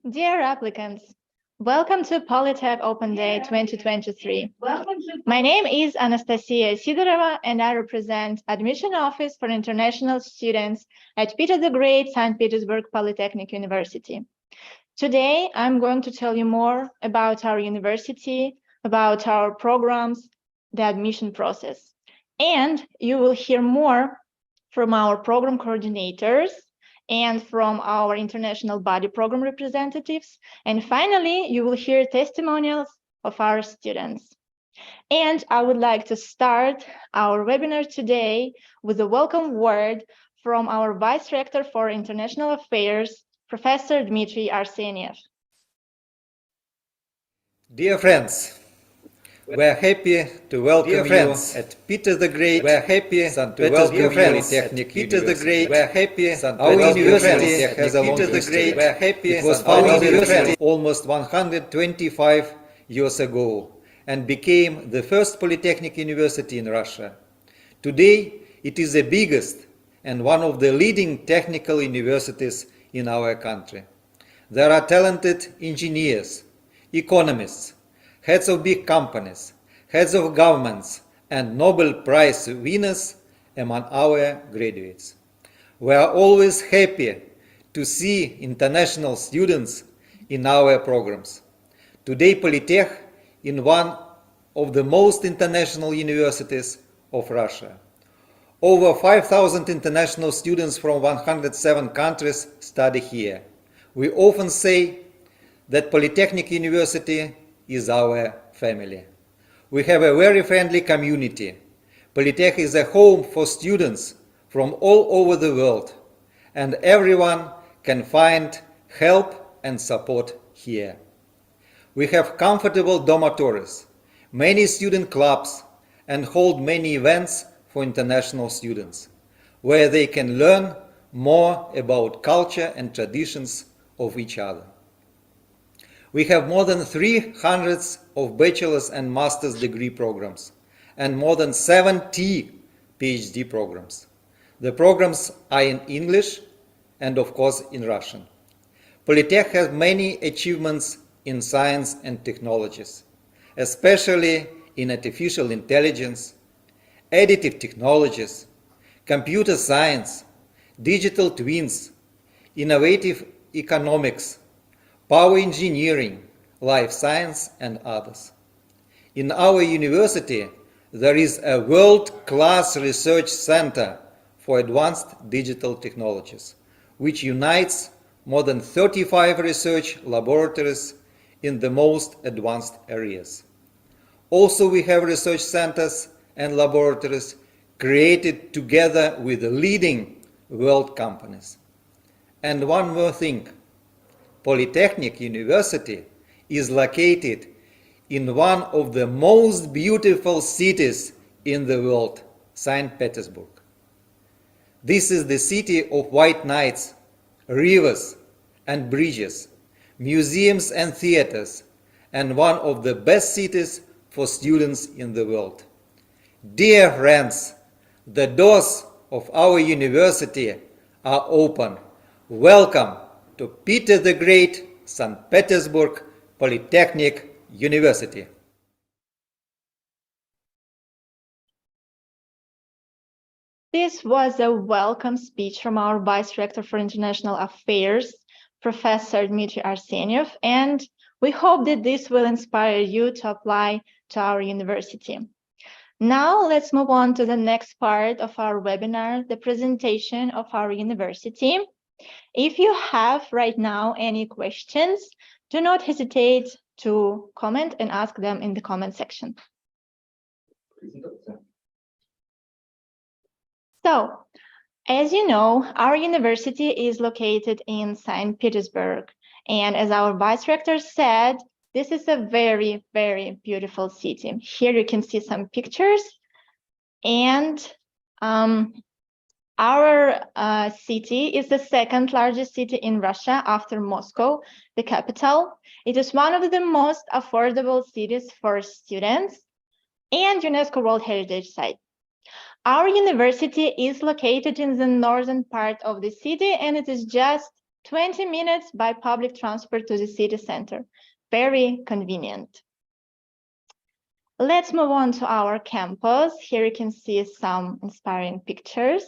Dear applicants, welcome to Polytech Open Day 2023. My name is Anastasia Sidorova and I represent Admission Office for International Students at Peter the Great St. Petersburg Polytechnic University. Today, I'm going to tell you more about our university, about our programs, the admission process. And you will hear more from our program coordinators and from our international body program representatives. And finally, you will hear testimonials of our students. And I would like to start our webinar today with a welcome word from our Vice Rector for International Affairs, Professor Dmitry Arseniev. Dear friends, we are happy to welcome you at Peter the Great. We are happy St. Petersburg Polytechnic Peter the Great. We are happy our university has a long history. We are happy it was founded almost 125 years ago and became the first polytechnic university in Russia. Today, it is the biggest and one of the leading technical universities in our country. There are talented engineers, economists, heads of big companies, heads of governments, and Nobel Prize winners among our graduates. We are always happy to see international students in our programs. Today, Polytech is one of the most international universities of Russia. Over 5,000 international students from 107 countries study here. We often say that Polytechnic University is our family. We have a very friendly community. Polytech is a home for students from all over the world, and everyone can find help and support here. We have comfortable dormitories, many student clubs, and hold many events for international students, where they can learn more about culture and traditions of each other. We have more than 300 of bachelor's and master's degree programs and more than 70 PhD programs. The programs are in English and of course in Russian. Polytech has many achievements in science and technologies, especially in artificial intelligence, additive technologies, computer science, digital twins, innovative economics, power engineering, life science, and others. In our university, there is a world-class research center for advanced digital technologies, which unites more than 35 research laboratories in the most advanced areas. Also, we have research centers and laboratories created together with leading world companies. And one more thing. Polytechnic University is located in one of the most beautiful cities in the world, St. Petersburg. This is the city of white nights, rivers and bridges, museums and theaters, and one of the best cities for students in the world. Dear friends, the doors of our university are open. Welcome to Peter the Great, St. Petersburg Polytechnic University. This was a welcome speech from our Vice Rector for International Affairs, Professor Dmitry Arseniev, and we hope that this will inspire you to apply to our university. Now let's move on to the next part of our webinar, the presentation of our university. If you have right now any questions, do not hesitate to comment and ask them in the comment section. So, as you know, our university is located in St. Petersburg. And as our Vice Rector said, this is a very, very beautiful city. Here you can see some pictures. And our city is the second largest city in Russia after Moscow, the capital. It is one of the most affordable cities for students and UNESCO World Heritage Site. Our university is located in the northern part of the city and it is just 20 minutes by public transport to the city center. Very convenient. Let's move on to our campus. Here you can see some inspiring pictures.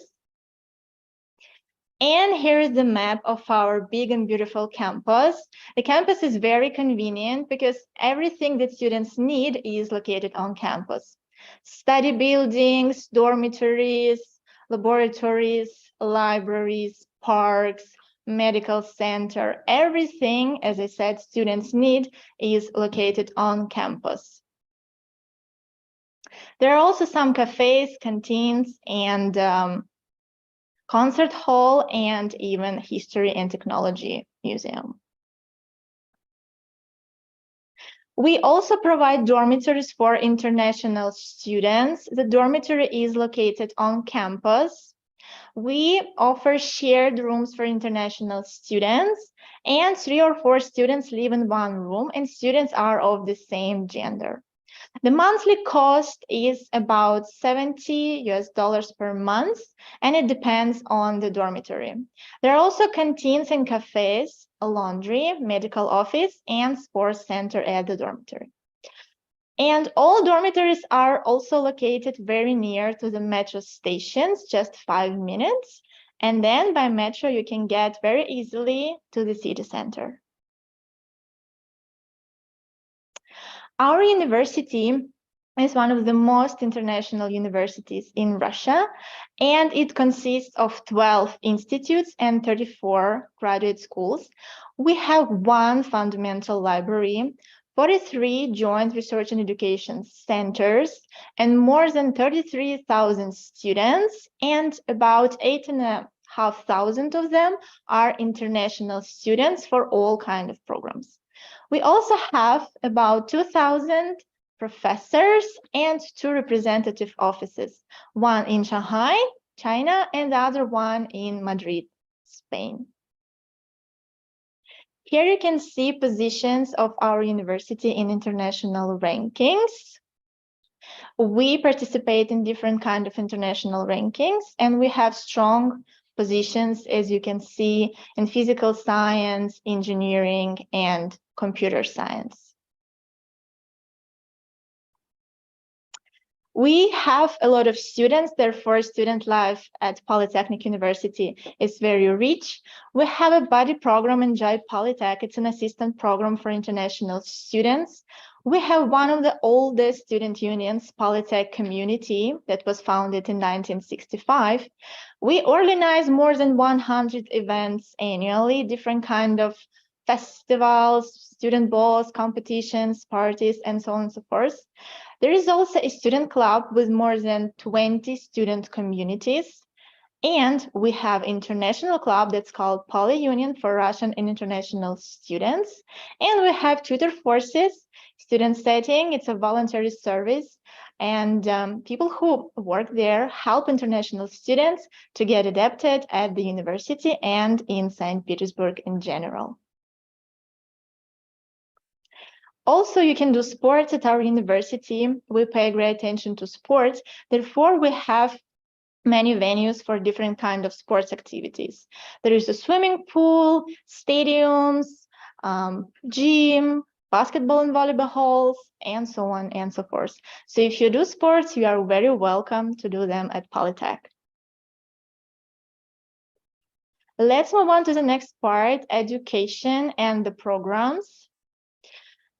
And here is the map of our big and beautiful campus. The campus is very convenient because everything that students need is located on campus. Study buildings, dormitories, laboratories, libraries, parks, medical center, everything, as I said, students need is located on campus. There are also some cafes, canteens, and concert hall, and even history and technology museum. We also provide dormitories for international students. The dormitory is located on campus. We offer shared rooms for international students, and 3 or 4 students live in one room, and students are of the same gender. The monthly cost is about $70 per month, and it depends on the dormitory. There are also canteens and cafes, a laundry, medical office, and sports center at the dormitory. And all dormitories are also located very near to the metro stations, just 5 minutes. And then by metro, you can get very easily to the city center. Our university is one of the most international universities in Russia, and it consists of 12 institutes and 34 graduate schools. We have 1 fundamental library, 43 joint research and education centers, and more than 33,000 students, and about 8,500 of them are international students for all kinds of programs. We also have about 2,000 professors and 2 representative offices, one in Shanghai, China, and the other one in Madrid, Spain. Here you can see positions of our university in international rankings. We participate in different kinds of international rankings, and we have strong positions, as you can see, in physical science, engineering, and computer science. We have a lot of students, therefore student life at Polytechnic University is very rich. We have a buddy program in Polytech. It's an assistant program for international students. We have one of the oldest student unions, Polytech Community, that was founded in 1965. We organize more than 100 events annually, different kind of festivals, student balls, competitions, parties, and so on and so forth. There is also a student club with more than 20 student communities. And we have international club that's called Poly Union for Russian and international students. And we have tutor forces, student setting, it's a voluntary service. And people who work there help international students to get adapted at the university and in St. Petersburg in general. Also, you can do sports at our university. We pay great attention to sports. Therefore, we have many venues for different kinds of sports activities. There is a swimming pool, stadiums, gym, basketball and volleyball halls, and so on and so forth. So if you do sports, you are very welcome to do them at Polytech. Let's move on to the next part, education and the programs.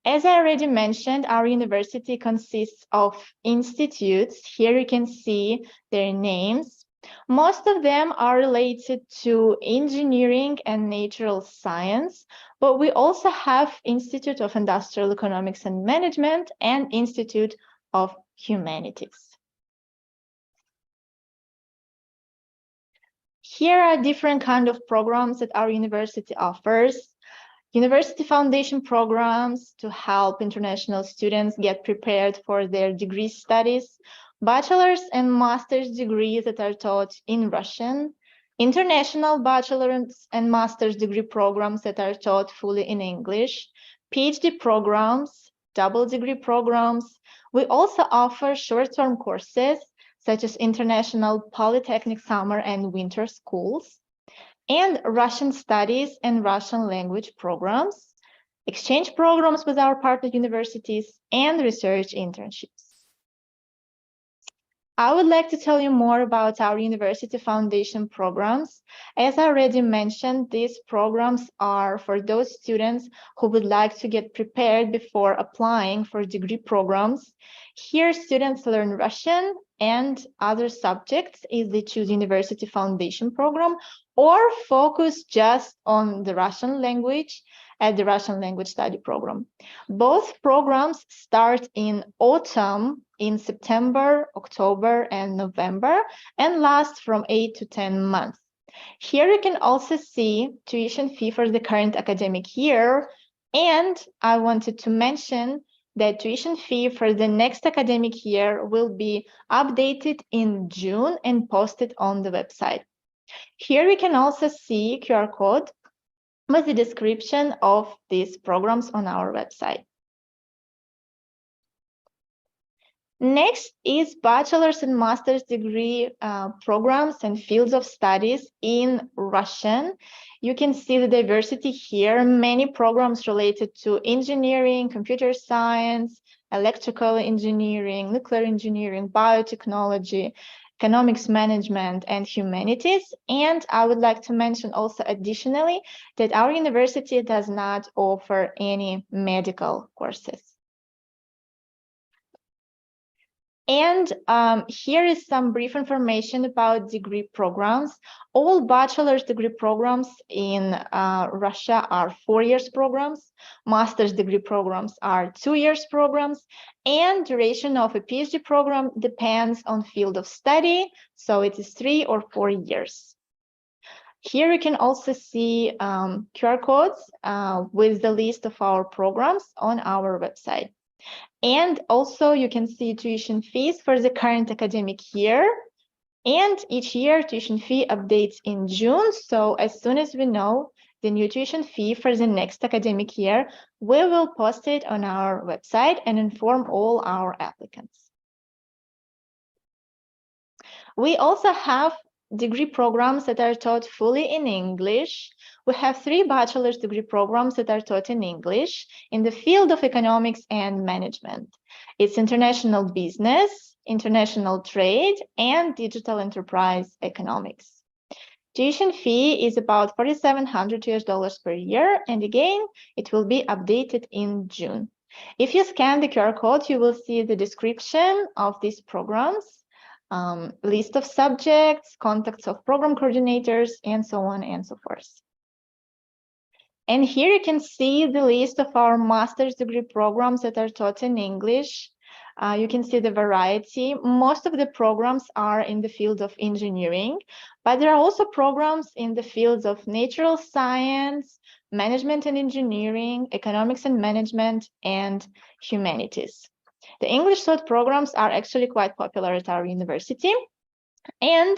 As I already mentioned, our university consists of institutes. Here you can see their names. Most of them are related to engineering and natural science, but we also have Institute of Industrial Economics and Management and Institute of Humanities. Here are different kinds of programs that our university offers. University foundation programs to help international students get prepared for their degree studies, bachelor's and master's degrees that are taught in Russian, international bachelor's and master's degree programs that are taught fully in English, PhD programs, double degree programs. We also offer short-term courses such as international Polytechnic summer and winter schools. and Russian studies and Russian language programs, exchange programs with our partner universities, and research internships. I would like to tell you more about our University Foundation programs. As I already mentioned, these programs are for those students who would like to get prepared before applying for degree programs. Here, students learn Russian and other subjects if they choose University Foundation program, or focus just on the Russian language at the Russian language study program. Both programs start in autumn, in September, October, and November, and last from 8 to 10 months. Here you can also see tuition fee for the current academic year, and I wanted to mention that tuition fee for the next academic year will be updated in June and posted on the website. Here we can also see QR code with the description of these programs on our website. Next is bachelor's and master's degree programs and fields of studies in Russian. You can see the diversity here, many programs related to engineering, computer science, electrical engineering, nuclear engineering, biotechnology, economics management, and humanities. And I would like to mention also additionally that our university does not offer any medical courses. And here is some brief information about degree programs. All bachelor's degree programs in Russia are 4 years programs. Master's degree programs are 2 years programs. And duration of a PhD program depends on field of study. So it is 3 or 4 years. Here you can also see QR codes with the list of our programs on our website. And also you can see tuition fees for the current academic year. And each year tuition fee updates in June. So as soon as we know the new tuition fee for the next academic year, we will post it on our website and inform all our applicants. We also have degree programs that are taught fully in English. We have 3 bachelor's degree programs that are taught in English in the field of economics and management. It's international business, international trade, and digital enterprise economics. Tuition fee is about $4,700 per year, and again, it will be updated in June. If you scan the QR code, you will see the description of these programs, list of subjects, contacts of program coordinators, and so on and so forth. And here you can see the list of our master's degree programs that are taught in English. You can see the variety. Most of the programs are in the field of engineering, but there are also programs in the fields of natural science, management and engineering, economics and management, and humanities. The English taught programs are actually quite popular at our university. And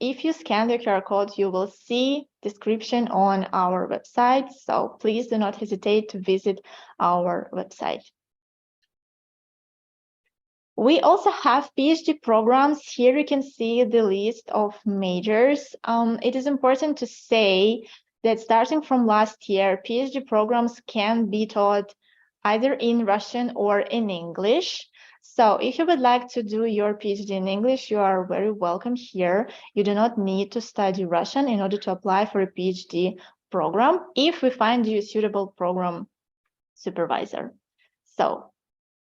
if you scan the QR code, you will see description on our website. So please do not hesitate to visit our website. We also have PhD programs. Here you can see the list of majors. It is important to say that starting from last year, PhD programs can be taught either in Russian or in English. So if you would like to do your PhD in English, you are very welcome here. You do not need to study Russian in order to apply for a PhD program if we find you a suitable program supervisor. So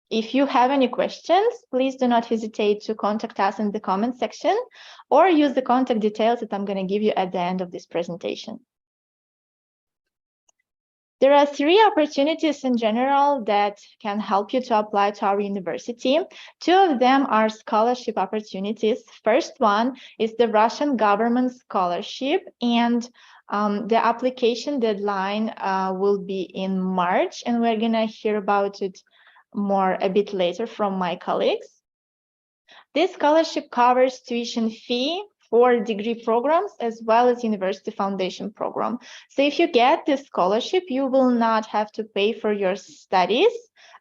if you have any questions, please do not hesitate to contact us in the comment section or use the contact details that I'm going to give you at the end of this presentation. There are 3 opportunities in general that can help you to apply to our university. 2 of them are scholarship opportunities. First one is the Russian government scholarship, and the application deadline will be in March, and we're going to hear about it more a bit later from my colleagues. This scholarship covers tuition fee for degree programs as well as University Foundation program. So if you get this scholarship, you will not have to pay for your studies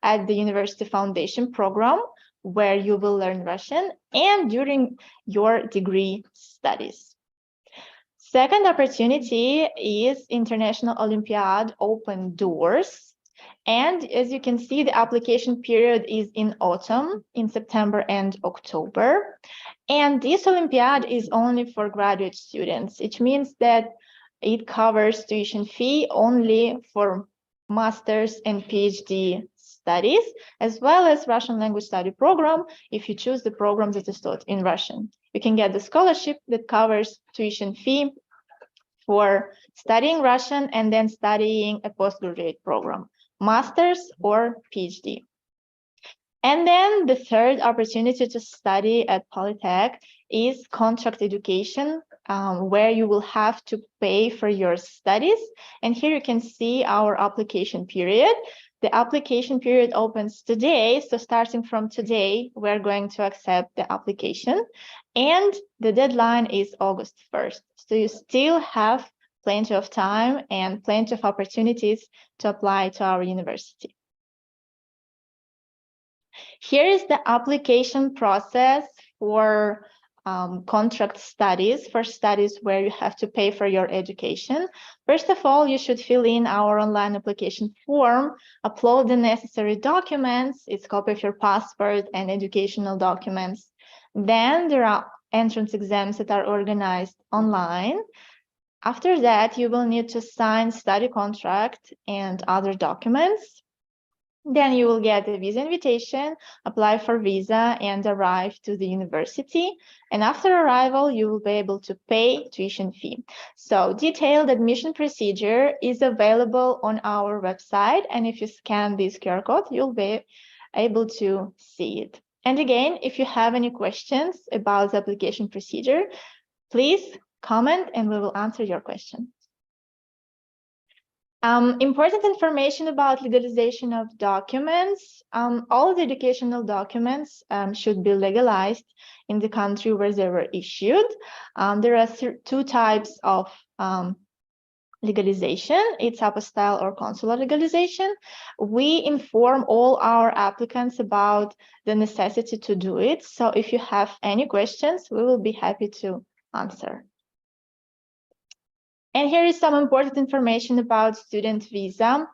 at the University Foundation program, where you will learn Russian, and during your degree studies. Second opportunity is International Olympiad Open Doors. And as you can see, the application period is in autumn, in September and October. And this Olympiad is only for graduate students. It means that it covers tuition fee only for master's and PhD studies, as well as Russian language study program, if you choose the program that is taught in Russian. You can get the scholarship that covers tuition fee for studying Russian and then studying a postgraduate program, master's or PhD. And then the third opportunity to study at Polytech is contract education, where you will have to pay for your studies. And here you can see our application period. The application period opens today. So starting from today, we're going to accept the application. And the deadline is August 1st. So you still have plenty of time and plenty of opportunities to apply to our university. Here is the application process for contract studies, for studies where you have to pay for your education. First of all, you should fill in our online application form, upload the necessary documents, it's a copy of your passport and educational documents. Then there are entrance exams that are organized online. After that, you will need to sign study contract and other documents. Then you will get a visa invitation, apply for visa, and arrive to the university. And after arrival, you will be able to pay tuition fee. So detailed admission procedure is available on our website. And if you scan this QR code, you'll be able to see it. And again, if you have any questions about the application procedure, please comment and we will answer your question. Important information about legalization of documents. All the educational documents should be legalized in the country where they were issued. There are two types of legalization. It's apostille or consular legalization. We inform all our applicants about the necessity to do it. So if you have any questions, we will be happy to answer. And here is some important information about student visa.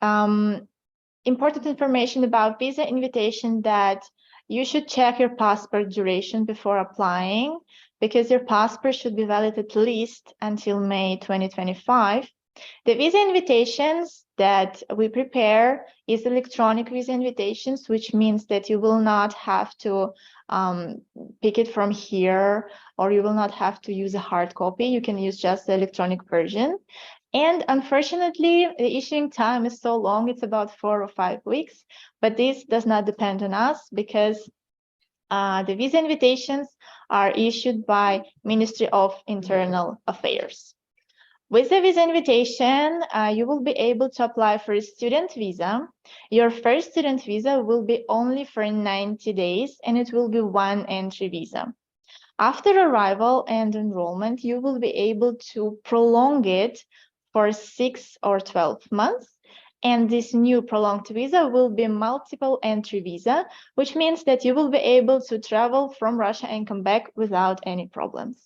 Important information about visa invitation, that you should check your passport duration before applying, because your passport should be valid at least until May 2025. The visa invitations that we prepare is electronic visa invitations, which means that you will not have to pick it from here, or you will not have to use a hard copy. You can use just the electronic version. And unfortunately, the issuing time is so long, it's about 4 or 5 weeks, but this does not depend on us, because the visa invitations are issued by Ministry of Internal Affairs. With the visa invitation, you will be able to apply for a student visa. Your first student visa will be only for 90 days, and it will be one entry visa. After arrival and enrollment, you will be able to prolong it for 6 or 12 months. And this new prolonged visa will be multiple entry visa, which means that you will be able to travel from Russia and come back without any problems.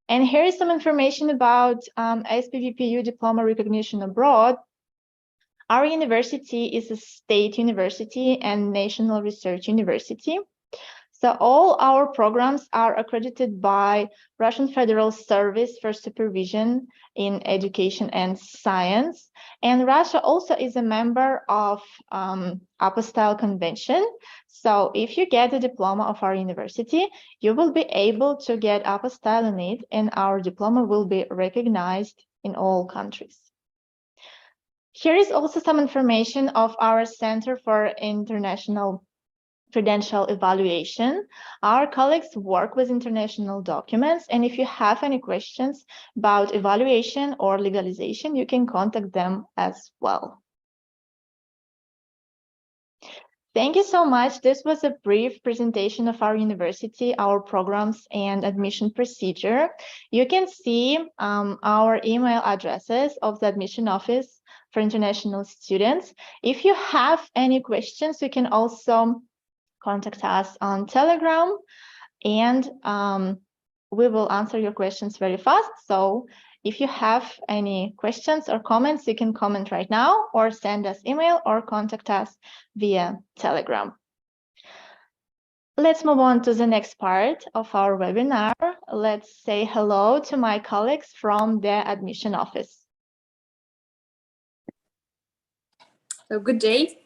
And here is some information about SPVPU diploma recognition abroad. Our university is a state university and national research university. So all our programs are accredited by Russian Federal Service for Supervision in Education and Science. And Russia also is a member of Apostille Convention. So if you get a diploma of our university, you will be able to get apostille in it, and our diploma will be recognized in all countries. Here is also some information of our Center for International Credential Evaluation. Our colleagues work with international documents, and if you have any questions about evaluation or legalization, you can contact them as well. Thank you so much. This was a brief presentation of our university, our programs, and admission procedure. You can see our email addresses of the admission office for international students. If you have any questions, you can also contact us on Telegram, and we will answer your questions very fast. So if you have any questions or comments, you can comment right now or send us email or contact us via Telegram. Let's move on to the next part of our webinar. Let's say hello to my colleagues from the admission office. Good day.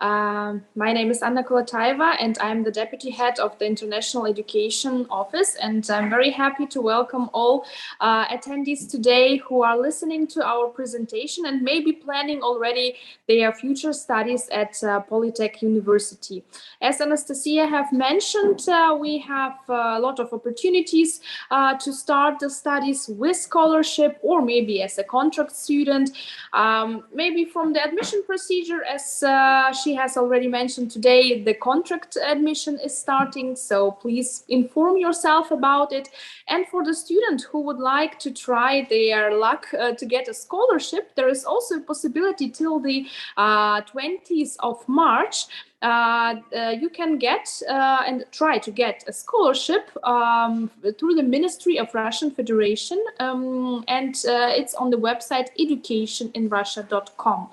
My name is Anna Kolataeva, and I'm the Deputy Head of the International Education Office, and I'm very happy to welcome all attendees today who are listening to our presentation and maybe planning already their future studies at Polytech University. As Anastasia have mentioned, we have a lot of opportunities to start the studies with scholarship or maybe as a contract student, maybe from the admission procedure, as she has already mentioned today, the contract admission is starting, so please inform yourself about it. And for the student who would like to try their luck to get a scholarship, there is also a possibility till the 20th of March. You can get and try to get a scholarship through the Ministry of Russian Federation, and it's on the website educationinrussia.com.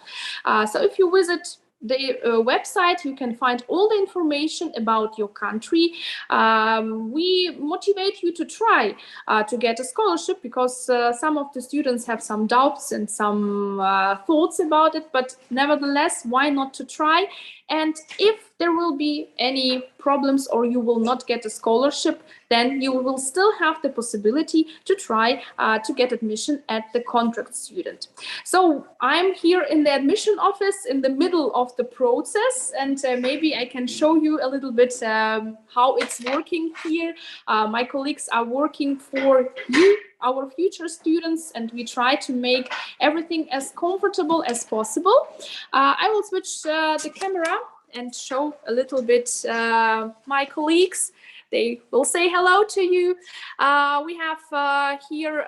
So if you visit the website, you can find all the information about your country. We motivate you to try to get a scholarship because some of the students have some doubts and some thoughts about it, but nevertheless, why not to try? And if there will be any problems or you will not get a scholarship, then you will still have the possibility to try to get admission at the contract student. So I'm here in the admission office in the middle of the process, and maybe I can show you a little bit how it's working here. My colleagues are working for you, our future students, and we try to make everything as comfortable as possible. I will switch the camera and show a little bit my colleagues. They will say hello to you. We have here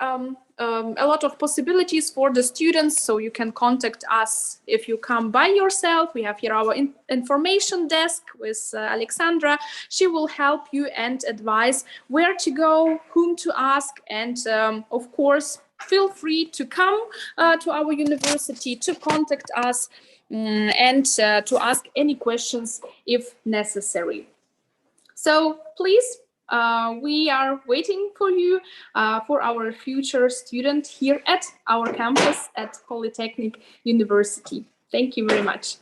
a lot of possibilities for the students, so you can contact us if you come by yourself. We have here our information desk with Alexandra. She will help you and advise where to go, whom to ask, and of course, feel free to come to our university, to contact us, and to ask any questions if necessary. So please, we are waiting for you, for our future student here at our campus at Polytechnic University. Thank you very much.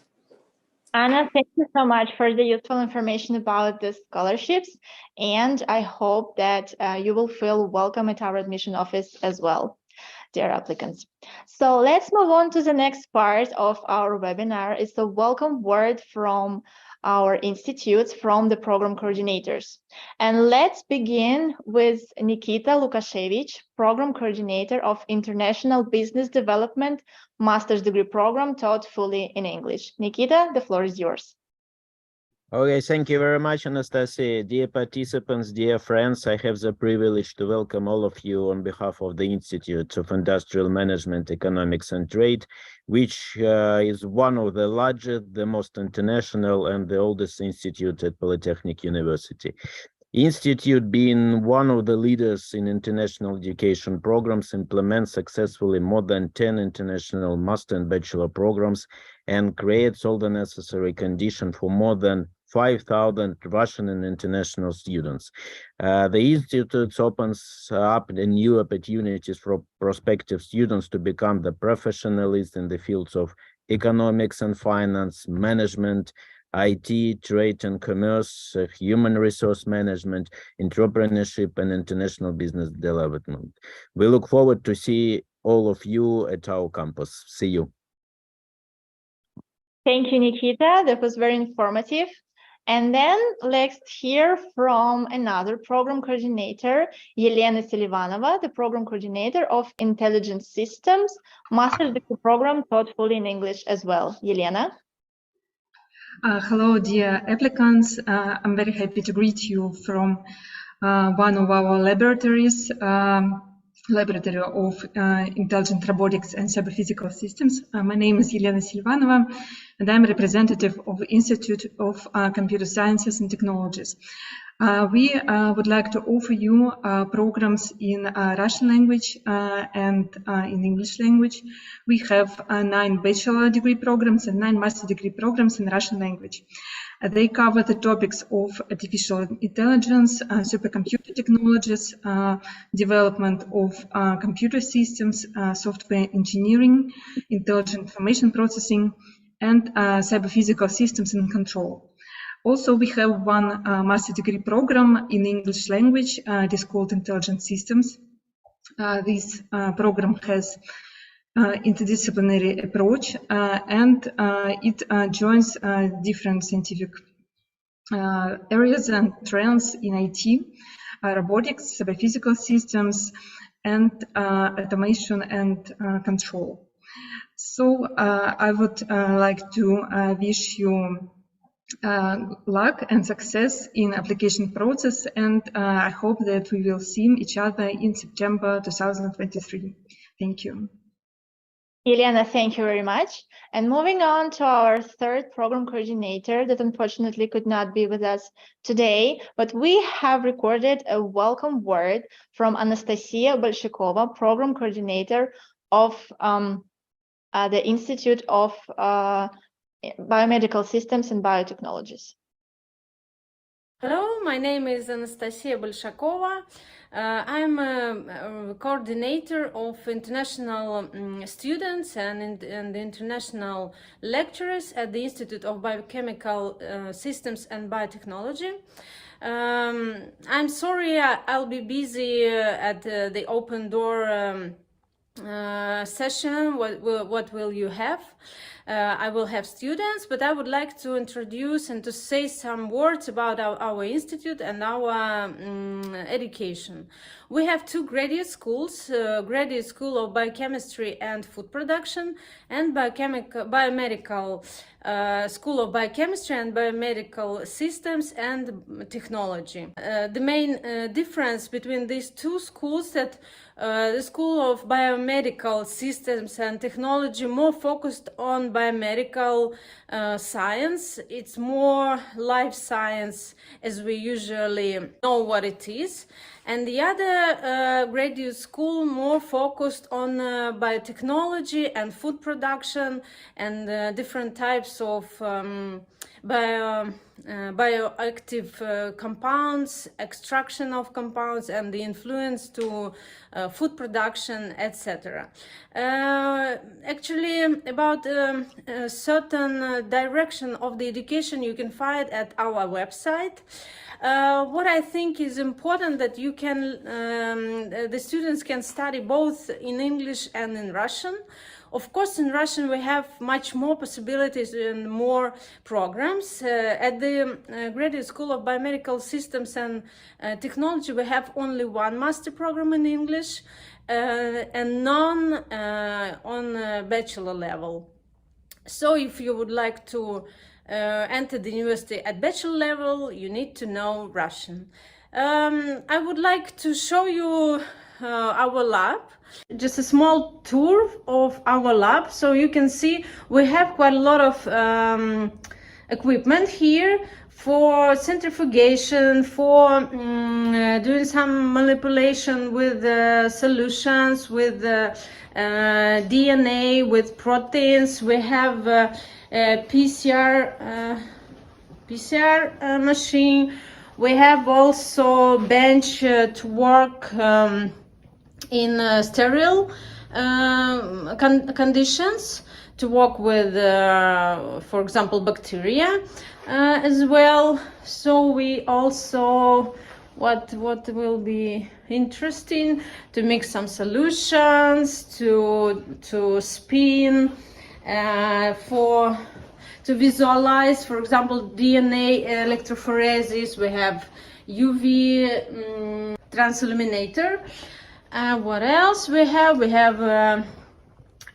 Anna, thank you so much for the useful information about the scholarships, and I hope that you will feel welcome at our admission office as well, dear applicants. So let's move on to the next part of our webinar. It's a welcome word from our institutes, from the program coordinators. And let's begin with Nikita Lukashevich, Program Coordinator of International Business Development Master's Degree Program, taught fully in English. Nikita, the floor is yours. Okay, thank you very much, Anastasia. Dear participants, dear friends, I have the privilege to welcome all of you on behalf of the Institute of Industrial Management, Economics and Trade, which is one of the largest, the most international, and the oldest institute at Polytechnic University. Institute, being one of the leaders in international education programs, implements successfully more than 10 international master and bachelor programs and creates all the necessary conditions for more than 5,000 Russian and international students. The institute opens up the new opportunities for prospective students to become the professionals in the fields of economics and finance, management, IT, trade and commerce, human resource management, entrepreneurship, and international business development. We look forward to see all of you at our campus. See you. Thank you, Nikita. That was very informative. And then let's hear from another program coordinator, Elena Selivanova, the program coordinator of Intelligent Systems, Master's Degree Program, taught fully in English as well. Elena. Hello, dear applicants. I'm very happy to greet you from one of our laboratories, Laboratory of Intelligent Robotics and Cyber-Physical Systems. My name is Elena Silvanova, and I'm representative of the Institute of Computer Sciences and Technologies. We would like to offer you programs in Russian language and in English language. We have 9 bachelor degree programs and 9 master degree programs in Russian language. They cover the topics of artificial intelligence, supercomputer technologies, development of computer systems, software engineering, intelligent information processing, and cyber-physical systems and control. Also, we have one master degree program in English language. It is called Intelligent Systems. This program has interdisciplinary approach and it joins different scientific areas and trends in IT, robotics, cyber-physical systems, and automation and control. So I would like to wish you luck and success in application process, and I hope that we will see each other in September 2023. Thank you. Ilyana, thank you very much. And moving on to our third program coordinator that unfortunately could not be with us today, but we have recorded a welcome word from Anastasia Bolshakova, program coordinator of the Institute of Biomedical Systems and Biotechnologies. Hello, my name is Anastasia Bolshakova. I'm a coordinator of international students and international lecturers at the Institute of Biochemical Systems and Biotechnology. I'm sorry, I'll be busy at the open door session. What will you have? I will have students, but I would like to introduce and to say some words about our institute and our education. We have 2 graduate schools, Graduate School of Biochemistry and Food Production and Biomedical School of Biochemistry and Biomedical Systems and Technology. The main difference between these 2 schools that the School of Biomedical Systems and Technology more focused on biomedical science. It's more life science as we usually know what it is. And the other graduate school more focused on biotechnology and food production and different types of bioactive compounds, extraction of compounds, and the influence to food production, etc. Actually, about a certain direction of the education you can find at our website. What I think is important that you can, the students can study both in English and in Russian. Of course, in Russian we have much more possibilities and more programs. At the Graduate School of Biomedical Systems and Technology, we have only 1 master program in English and none on bachelor level. So if you would like to enter the university at bachelor level, you need to know Russian. I would like to show you our lab, just a small tour of our lab. So you can see we have quite a lot of equipment here for centrifugation, for doing some manipulation with solutions, with DNA, with proteins. We have a PCR machine. We have also bench to work in sterile conditions, to work with, for example, bacteria as well. So we also, what will be interesting, to mix some solutions, to spin, to visualize, for example, DNA electrophoresis. We have UV transilluminator. What else we have? We have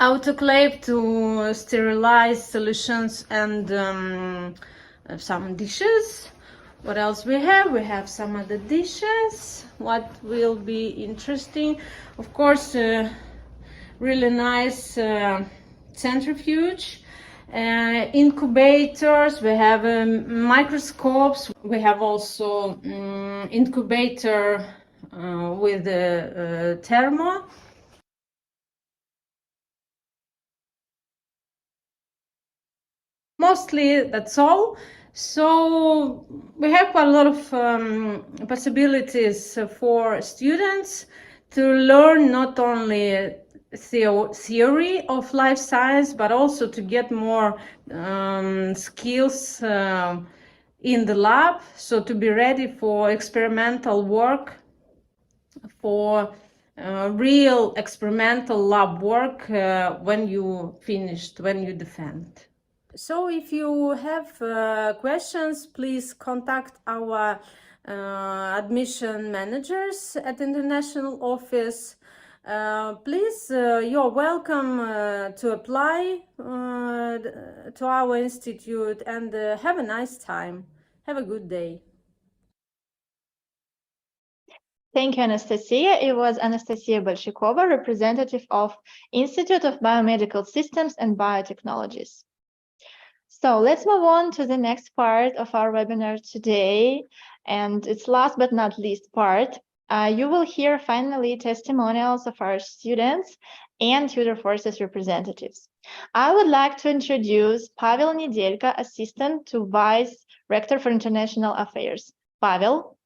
autoclave to sterilize solutions and some dishes. What else we have? We have some other dishes. What will be interesting? Of course, really nice centrifuge incubators, we have microscopes, we have also incubator with the thermo. Mostly that's all. So we have quite a lot of possibilities for students to learn not only theory of life science, but also to get more skills in the lab, so to be ready for experimental work, for real experimental lab work when you finished, when you defend. So if you have questions, please contact our admission managers at the international office. Please, you're welcome to apply to our institute, and have a nice time. Have a good day. Thank you, Anastasia. It was Anastasia Bolshakova, representative of Institute of Biomedical Systems and Biotechnologies. So let's move on to the next part of our webinar today, and its last but not least part. You will hear finally testimonials of our students and Tutor Forces representatives. I would like to introduce Pavel Nedelka, Assistant to Vice Rector for International Affairs. Pavel.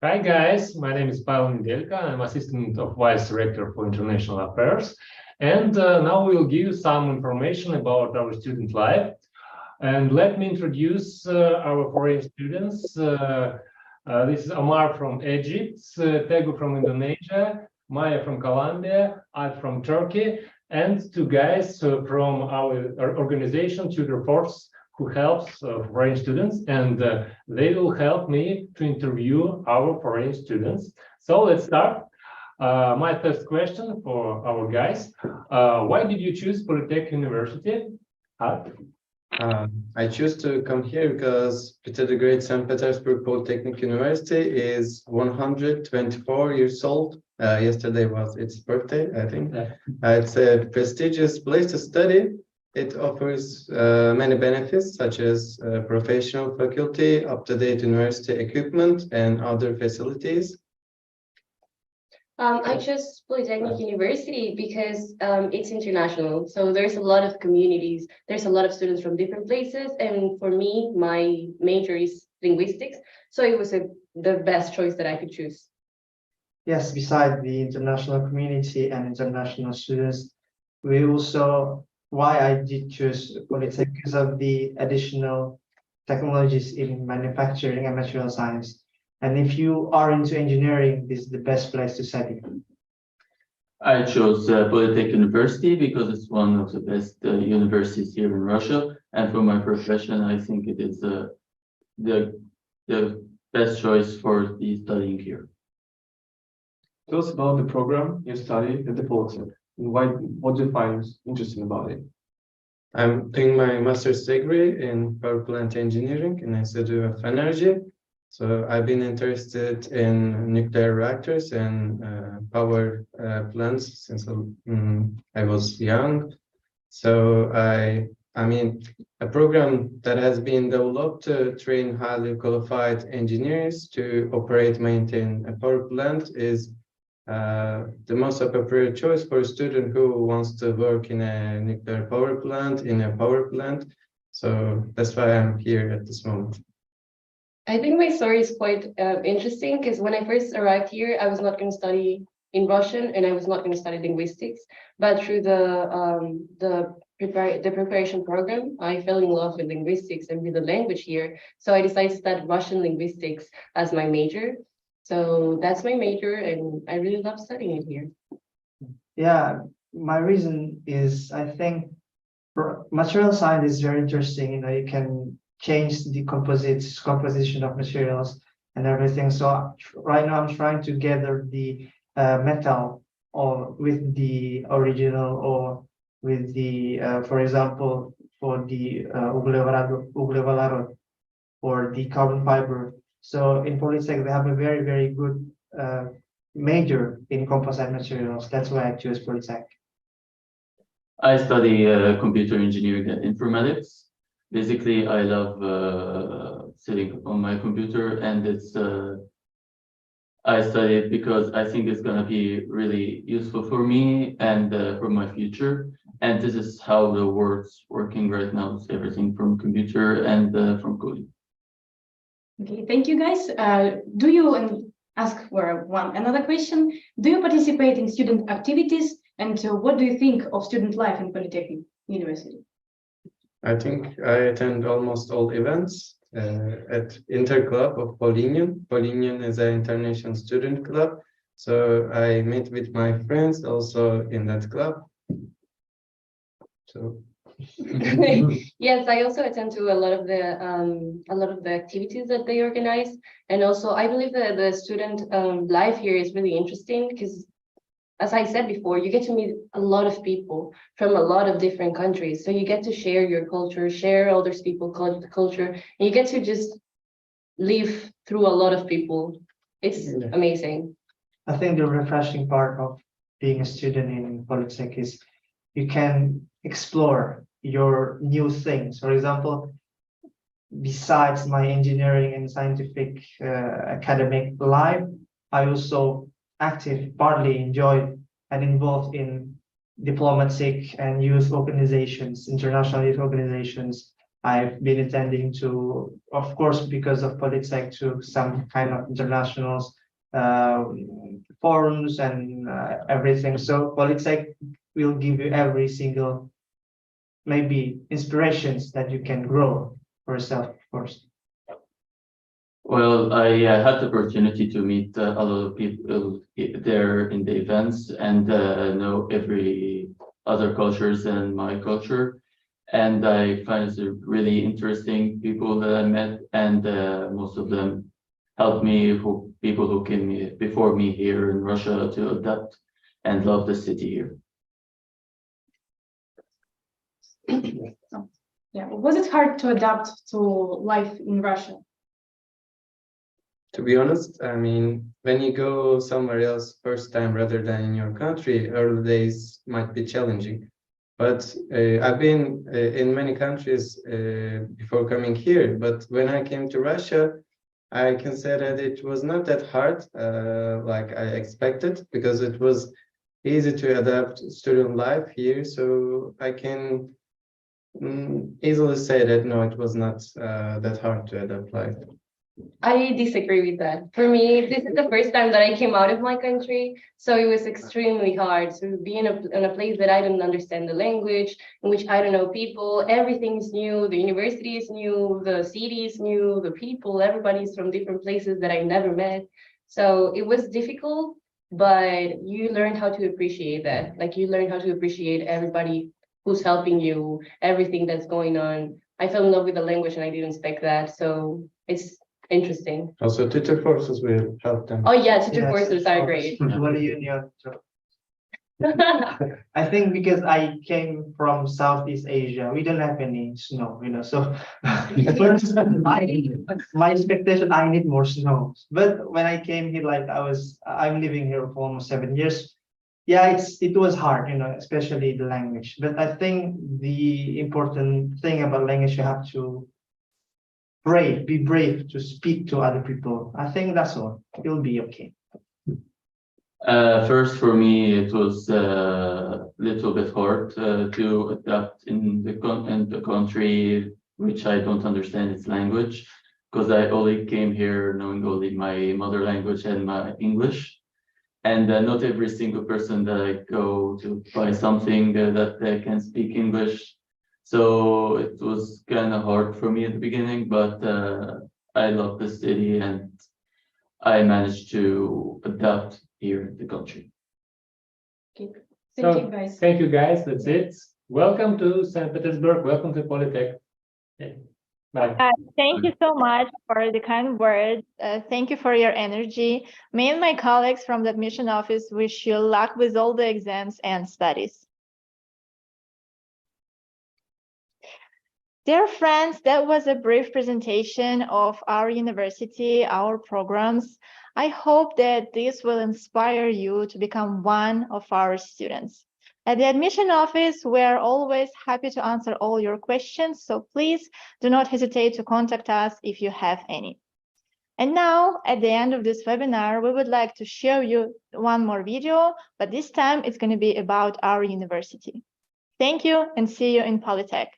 Hi guys, my name is Pavel Nedelka. I'm Assistant of Vice Rector for International Affairs. And now we'll give you some information about our student life. And let me introduce our foreign students. This is Omar from Egypt, Tegu from Indonesia, Maya from Colombia, I from Turkey, and two guys from our organization, Tutor Force, who helps foreign students, and they will help me to interview our foreign students. So let's start. My first question for our guys, why did you choose Polytech University? I choose to come here because Peter the Great St. Petersburg Polytechnic University is 124 years old. Yesterday was its birthday, I think. It's a prestigious place to study. It offers many benefits, such as professional faculty, up-to-date university equipment, and other facilities. I chose Polytechnic University because it's international. So there's a lot of communities, there's a lot of students from different places. And for me, my major is linguistics. So it was the best choice that I could choose. Yes, besides the international community and international students, we also, why I did choose Polytech because of the additional technologies in manufacturing and material science. And if you are into engineering, this is the best place to study. I chose Polytech University because it's one of the best universities here in Russia. And for my profession, I think it is the best choice for the studying here. Tell us about the program you study at the Polytech and what do you find interesting about it? I'm doing my master's degree in power plant engineering in Institute of Energy. So I've been interested in nuclear reactors and power plants since I was young. So I mean, a program that has been developed to train highly qualified engineers to operate, maintain a power plant is the most appropriate choice for a student who wants to work in a nuclear power plant, in a power plant. So that's why I'm here at this moment. I think my story is quite interesting because when I first arrived here, I was not going to study in Russian and I was not going to study linguistics. But through the preparation program, I fell in love with linguistics and with the language here. So I decided to study Russian linguistics as my major. So that's my major and I really love studying it here. Yeah, my reason is I think material science is very interesting. You know, you can change the composition of materials and everything. So right now I'm trying to gather the metal or with the original or with the, for example, for the uglevodorod or the carbon fiber. So in Polytech, they have a very, very good major in composite materials. That's why I chose Polytech. I study computer engineering and informatics. Basically, I love sitting on my computer, and it's I study it because I think it's gonna be really useful for me and for my future. And this is how the world's working right now. It's everything from computer and from coding. Okay, thank you guys. Do you, and ask for another question, do you participate in student activities, and what do you think of student life in Polytechnic University? I think I attend almost all events at Interclub of Polynion. Polynion is an international student club, so I meet with my friends also in that club. So Yes, I also attend to a lot of the activities that they organize, and also I believe that the student life here is really interesting because, as I said before, you get to meet a lot of people from a lot of different countries. So you get to share your culture, share others people's culture, and you get to just live through a lot of people. It's amazing. I think the refreshing part of being a student in Polytech is you can explore your new things. For example, besides my engineering and scientific academic life, I also partly enjoyed and involved in diplomatic and youth organizations, international youth organizations. I've been attending to, of course, because of Polytech, to some kind of international forums and everything. So Polytech will give you every single, maybe, inspirations that you can grow for yourself, of course. Well, I had the opportunity to meet a lot of people there in the events and know every other cultures than my culture. And I find it really interesting people that I met, and most of them helped me, people who came before me here in Russia, to adapt and love the city here. Yeah, was it hard to adapt to life in Russia? to be honest, I mean, when you go somewhere else first time rather than in your country, early days might be challenging. But I've been in many countries before coming here. But when I came to Russia, I can say that it was not that hard like I expected, because it was easy to adapt student life here. So I can easily say that no, it was not that hard to adapt life. I disagree with that. For me, this is the first time that I came out of my country, so it was extremely hard to be in a place that I don't understand the language, in which I don't know people. Everything is new. The university is new. The city is new. The people, everybody's from different places that I never met. So it was difficult, but you learn how to appreciate that. Like, you learn how to appreciate everybody who's helping you, everything that's going on. I fell in love with the language, and I didn't expect that. So it's interesting. Also, tutor courses will help them. Oh yeah, tutor courses are great. I think because I came from Southeast Asia, we don't have any snow, so my expectation, I need more snow. But when I came here, like I'm living here for almost 7 years. Yeah, it was hard, especially the language. But I think the important thing about language, you have to be brave to speak to other people. I think that's all. It'll be okay. First, for me, it was a little bit hard to adapt in the country which I don't understand its language, because I only came here knowing only my mother language and my English. And not every single person that I go to buy something that they can speak English. So it was kind of hard for me at the beginning, but I love the city and I managed to adapt here in the country. Okay. Thank you, guys. Thank you, guys. That's it. Welcome to St. Petersburg. Welcome to Polytech. Okay. Bye. Thank you so much for the kind words. Thank you for your energy. Me and my colleagues from the admission office wish you luck with all the exams and studies. Dear friends, that was a brief presentation of our university, our programs. I hope that this will inspire you to become one of our students. At the admission office, we're always happy to answer all your questions, so please do not hesitate to contact us if you have any. And now, at the end of this webinar, we would like to show you one more video, but this time it's going to be about our university. Thank you and see you in Polytech.